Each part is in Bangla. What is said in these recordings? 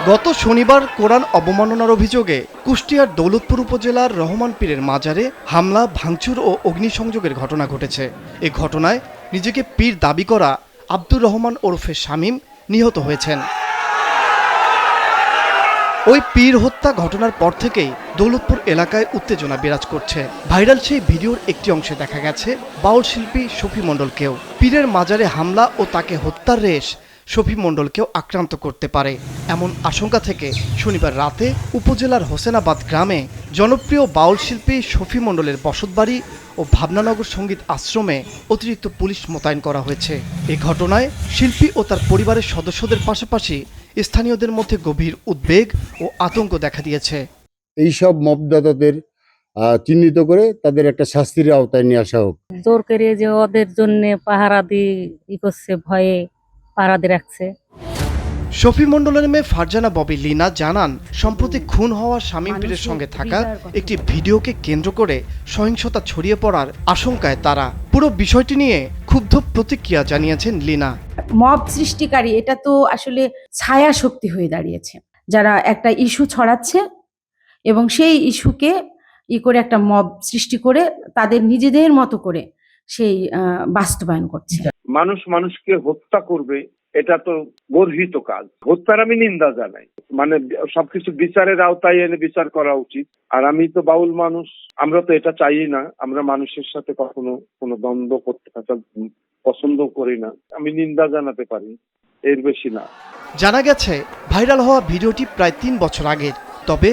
গত শনিবার কোরআন অবমাননার অভিযোগে কুষ্টিয়ার দৌলতপুর উপজেলার রহমান পীরের মাজারে হামলা, ভাঙচুর ও অগ্নিসংযোগের ঘটনা ঘটেছে। এ ঘটনায় নিজেকে পীর দাবি করা আব্দুর রহমান ওরফে শামীম নিহত হয়েছেন। ওই পীর হত্যা ঘটনার পর থেকেই দৌলতপুর এলাকায় উত্তেজনা বিরাজ করছে। ভাইরাল সেই ভিডিওর একটি অংশে দেখা গেছে বাউল শিল্পী শফি মণ্ডলকেও। পীরের মাজারে হামলা ও তাকে হত্যার রেশ শফি মণ্ডলকেও আক্রান্ত করতে পারে এমন আশঙ্কা থেকে শনিবার রাতে উপজেলার হোসেনাবাদ গ্রামে জনপ্রিয় বাউল শিল্পী শফি মণ্ডলের বসতবাড়ি ও ভাবনানগর সঙ্গীত আশ্রমে অতিরিক্ত পুলিশ মোতায়েন করা হয়েছে। এ ঘটনায় শিল্পী ও তার পরিবারের সদস্যদের পাশাপাশি স্থানীয়দের মধ্যে গভীর উদ্বেগ ও আতঙ্ক দেখা দিয়েছে। এইসব মবদাতাদের চিহ্নিত করে তাদের একটা শাস্তির আওতায় নিয়ে আসা হোক। জোর করে যে ওদের জন্য পাহারা দিয়ে করছে, ভয়ে পাহারা দিয়ে রাখছে। শফি মণ্ডলের মেয়ে ফারজানা ববি লিনা জানান, সম্প্রতি খুন হওয়া শামীম পীরের সঙ্গে থাকা একটি ভিডিওকে কেন্দ্র করে সহিংসতা ছড়িয়ে পড়ার আশঙ্কায় তারা। পুরো বিষয়টি নিয়ে ক্ষুব্ধ প্রতিক্রিয়া জানিয়েছেন লিনা। মব সৃষ্টিকারী এটা তো আসলে ছায়া শক্তি হয়ে দাঁড়িয়েছে, যারা একটা ইস্যু ছড়াচ্ছে এবং সেই ইস্যুকে করে একটা মব সৃষ্টি করে তাদের নিজেদের মতো করে সেই বাস্তবায়ন করছে। মানুষ মানুষকে হত্যা করবে, এটা তো গর্হিত কাজ। হত্যার আমি নিন্দা জানাই, মানে সবকিছু বিচারের আওতায় এনে বিচার করা উচিত। আর আমি তো বাউল মানুষ, আমরা তো এটা চাই না। আমরা মানুষের সাথে কখনো কোনো দ্বন্দ্ব করতে থাকা পছন্দ করি না। আমি নিন্দা জানাতে পারি, এর বেশি না। জানা গেছে ভাইরাল হওয়া ভিডিওটি প্রায় 3 বছর আগের। তবে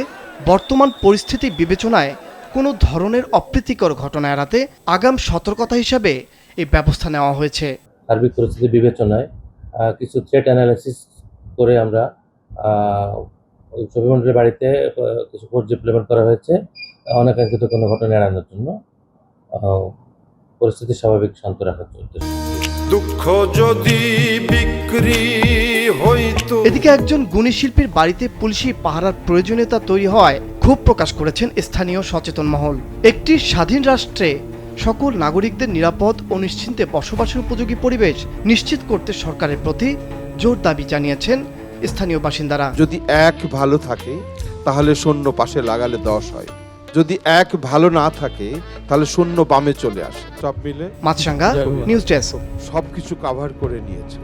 বর্তমান পরিস্থিতি বিবেচনায় কোনো ধরনের অপ্রীতিকর ঘটনা এড়াতে আগাম সতর্কতা হিসাবে এই ব্যবস্থা নেওয়া হয়েছে। সার্বিক পরিস্থিতি বিবেচনায় কিছু থ্রেট অ্যানালাইসিস করে আমরা শফি মণ্ডলের বাড়িতে কিছু ফোর্স ডিপ্লয়মেন্ট করা হয়েছে অনাকাঙ্ক্ষিত কোনো ঘটনা এড়ানোর জন্য, পরিস্থিতি স্বাভাবিক শান্ত রাখার জন্য। দুঃখ যদি বিক্রি হইতো। এদিকে একজন গুণী শিল্পীর বাড়িতে পুলিশি পাহারার প্রয়োজনীয়তা তৈরি হওয়ায় ক্ষোভ প্রকাশ করেছেন স্থানীয় সচেতন মহল। একটি স্বাধীন রাষ্ট্রে সকল নাগরিকদের নিরাপদ ও নিশ্চিন্তে বসবাসের উপযোগী পরিবেশ নিশ্চিত করতে সরকারের প্রতি জোর দাবি জানিয়েছেন স্থানীয় বাসিন্দারা। যদি এক ভালো থাকে তাহলে শূন্য পাশে লাগালে 10 হয়, যদি এক ভালো না থাকে তাহলে শূন্য বামে চলে আসে। সব মিলে মাছরাঙ্গা নিউজ ডেস্ক সবকিছু কভার করে নিয়েছে।